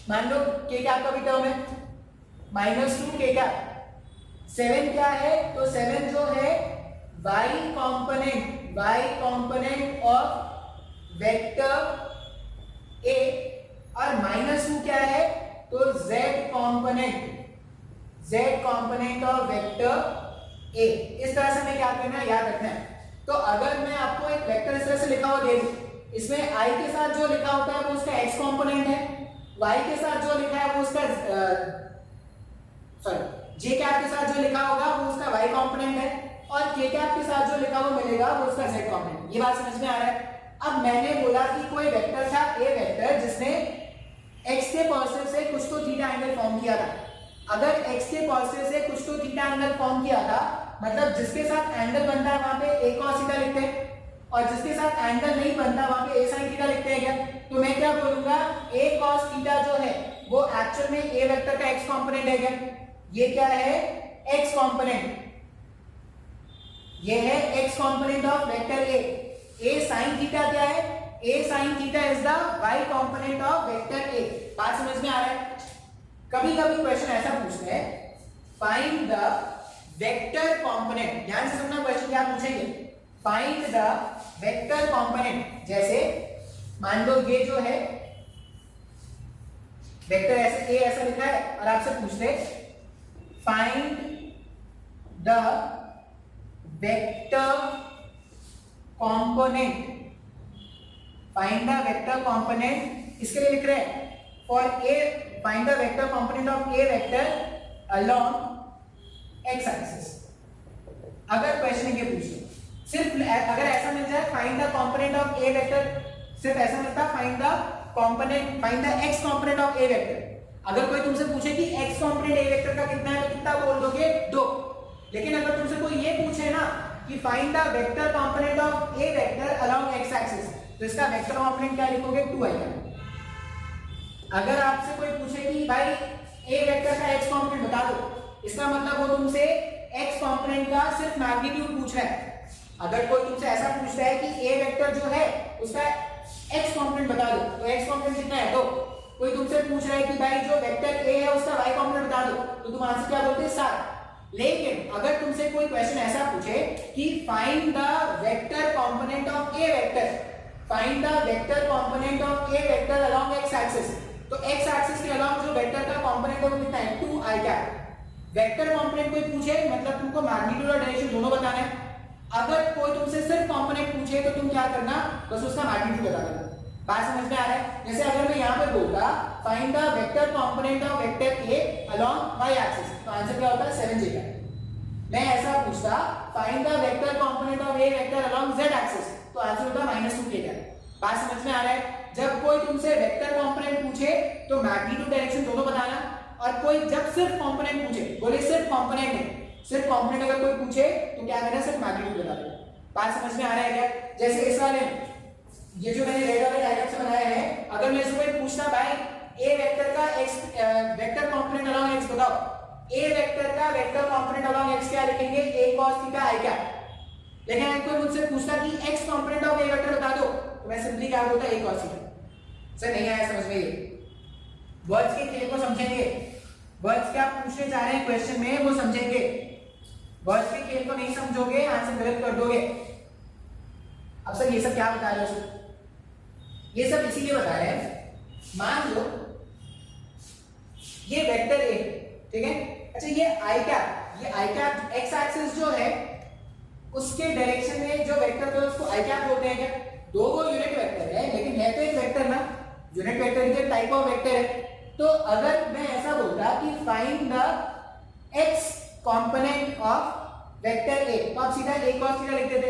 मान लो k कैप का भी टर्म है -2 k कैप, 7 क्या है, तो 7 जो है y component of vector a, और -2 क्या है, तो z component of vector a। इस तरह से हमें क्या करना है, याद रखना है। तो अगर मैं आपको एक वेक्टर इस तरह से लिखा हुआ दे दूं, इसमें i के साथ जो लिखा होता है वो उसका x कंपोनेंट है, y के साथ जो लिखा है वो उसका j कैप के साथ जो लिखा होगा वो उसका y कंपोनेंट है, और k कैप के साथ जो लिखा हुआ मिलेगा वो उसका z कॉम्पोनेंट। ये बात समझ में आ रहा है? अब मैंने बोला कि कोई वेक्टर था a वेक्टर जिसने x के पॉजिटिव से कुछ तो थीटा एंगल फॉर्म किया था। अगर x के पॉजिटिव से कुछ तो थीटा एंगल फॉर्म किया था, मतलब जिसके साथ एंगल बनता है वहां पे a cos थीटा लिखते हैं, और जिसके साथ एंगल नहीं बनता वहां पे a sin थीटा लिखते हैं क्या? तो मैं क्या बोलूंगा, a cos थीटा जो है वो एक्चुअल में a वेक्टर का x कंपोनेंट है क्या? ये क्या है? x component. ये है x component of vector a। a sin theta क्या है? a sin theta is the y component of vector a। बात समझ में आ रहा है? कभी कभी क्वेश्चन ऐसा पूछते हैं, फाइंड द वेक्टर कंपोनेंट। ध्यान से सुनना, क्वेश्चन क्या पूछेंगे, फाइंड द वेक्टर कंपोनेंट। जैसे मान लो ये जो है वेक्टर ऐसे a ऐसा लिखा है और आपसे पूछते find the vector component. Find the vector component इसके लिए लिख रहे हैं for a, find the vector component of a vector along x axis. अगर क्वेश्चन ये पूछे सिर्फ अगर ऐसा मिल जाए find the component of a vector, सिर्फ ऐसा मिलता find the component, find the x component of a vector. अगर कोई तुमसे पूछे कि x कंपोनेंट a वेक्टर का कितना है तो कितना बोल दोगे? 2। लेकिन अगर तुमसे कोई ये पूछे ना कि find the vector component of a vector along x axis, तो इसका वेक्टर कंपोनेंट क्या लिखोगे? 2 आएगा। अगर आपसे कोई पूछे कि भाई a वेक्टर का x कंपोनेंट बता दो, इसका मतलब वो तुमसे x कंपोनेंट का सिर्फ मैग्नीट्यूड पूछ रहा है। अगर कोई तुमसे ऐसा पूछता है कि a वेक्टर जो है उसका x कंपोनेंट बता दो, तो x कंपोनेंट कितना है? 2। कोई तुमसे पूछ रहा है कि भाई जो वेक्टर a है उसका y कंपोनेंट बता दो, तो तुम आंसर क्या बोलते हैं? 7। लेकिन अगर तुमसे कोई क्वेश्चन ऐसा पूछे कि find the vector component of a vector, find the vector component of a vector along x axis, तो x एक्सिस के अलोंग जो वेक्टर का कंपोनेंट है वो कितना है? 2i cap. वेक्टर कंपोनेंट कोई पूछे मतलब तुमको मैग्नीट्यूड और डायरेक्शन दोनों बताना है। अगर कोई तुमसे सिर्फ कंपोनेंट पूछे तो तुम क्या करना, बस उसका मैग्नीट्यूड बता देना। बात समझ में आ रहा है? जैसे अगर मैं यहाँ पे बोलता find the vector component of vector a along y axis, तो आंसर क्या होता है? 7j का। मैं ऐसा पूछता find the vector component of a vector along z axis, तो आंसर होता है -2k का। बात समझ में आ रहा है? जब कोई तुमसे वेक्टर कंपोनेंट पूछे तो मैग्नीट्यूड डायरेक्शन दोनों बताना, और कोई जब सिर्फ कंपोनेंट पूछे, बोले सिर्फ कंपोनेंट है, सिर्फ कंपोनेंट अगर कोई पूछे तो क्या करना? सिर्फ मैग्नीट्यूड बता देना। बात समझ में आ रहा है क्या? जैसे इस वाले ये जो मैंने रेड वाले डायग्राम से बनाया है, अगर मैं इसको कोई पूछता भाई a वेक्टर का x vector component along x बताओ, a वेक्टर का वेक्टर कंपोनेंट अलोंग x क्या लिखेंगे? a cos थीटा i क्या। लेकिन अगर कोई मुझसे पूछता कि x component of a vector बता दो, तो मैं सिंपली क्या बोलता? a cos theta. सर नहीं आया समझ में? ये वर्ड्स के खेल को समझेंगे, वर्ड्स क्या पूछने जा रहे हैं क्वेश्चन में वो समझेंगे। वर्ड्स के खेल को नहीं समझोगे आंसर गलत कर दोगे। अब सर ये सब क्या बता रहे हो सर? ये सब इसीलिए बता रहे हैं, मान लो ये वेक्टर a, ठीक है? अच्छा ये i कैप x एक्सिस जो है उसके डायरेक्शन में जो वेक्टर है उसको i कैप बोलते हैं क्या? दो वो यूनिट वेक्टर है लेकिन है तो एक वेक्टर ना, यूनिट वेक्टर के टाइप ऑफ वेक्टर है। तो अगर मैं ऐसा बोलता कि find the x component of vector a, तो आप सीधा a cos थीटा लिख देते।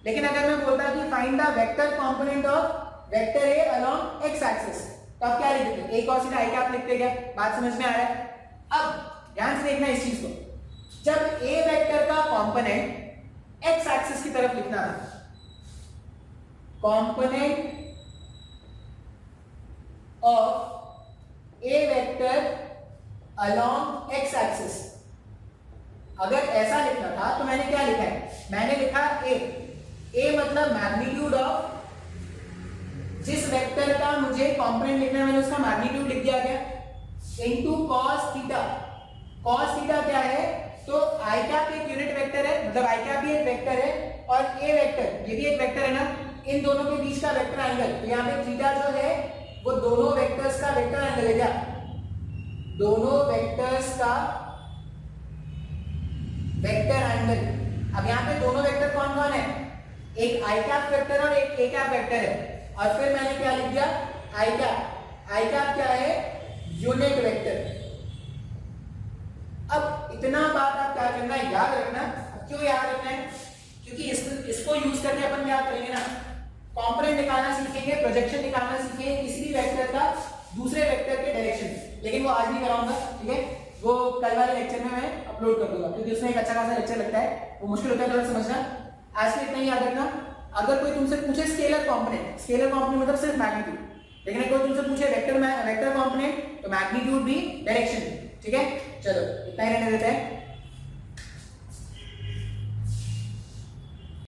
लेकिन अगर मैं बोलता कि find the vector component of vector a along x axis, तो आप क्या लिख देते? a cos theta i cap लिखते क्या? बात समझ में आ रहा है? अब ध्यान से देखना इस चीज को, जब a वेक्टर का कंपोनेंट x एक्सिस की तरफ लिखना है, component of a vector along x axis, अगर ऐसा लिखना था तो मैंने क्या लिखा है? मैंने लिखा a मतलब मैग्नीट्यूड ऑफ जिस वेक्टर का मुझे कंपोनेंट लिखना है मैंने उसका मैग्नीट्यूड लिख दिया गया into cos theta. cos theta क्या है? तो i कैप एक यूनिट वेक्टर है, मतलब i कैप भी एक वेक्टर है और a वेक्टर ये भी एक वेक्टर है ना, इन दोनों के बीच का वेक्टर एंगल, तो यहाँ पे थीटा जो है वो दोनों वेक्टर्स का वेक्टर एंगल है क्या? दोनों वेक्टर्स का वेक्टर एंगल। अब यहाँ पे दोनों वेक्टर कौन कौन है? एक i कैप वेक्टर और एक a कैप वेक्टर है, और फिर मैंने क्या लिख दिया? i कैप क्या है? Unit vector. अब इतना बात आप क्या करना याद रखना, क्यों याद रखना है? क्योंकि इसको यूज करके अपन क्या करेंगे ना, कंपोनेंट निकालना सीखेंगे, प्रोजेक्शन निकालना सीखेंगे किसी भी वेक्टर का दूसरे वेक्टर के डायरेक्शन में। लेकिन वो आज नहीं कराऊंगा, ठीक है, वो कल वाले लेक्चर में मैं अपलोड कर दूंगा, क्योंकि उसमें एक अच्छा खासा लेक्चर लगता है, वो मुश्किल होता है थोड़ा समझना। आज के इतना ही याद रखना। अगर कोई तुमसे पूछे स्केलर कंपोनेंट मतलब सिर्फ मैग्नीट्यूड, लेकिन कोई तुमसे पूछे वेक्टर कंपोनेंट तो मैग्नीट्यूड भी डायरेक्शन भी, ठीक है। चलो इतना ही रहने देते हैं।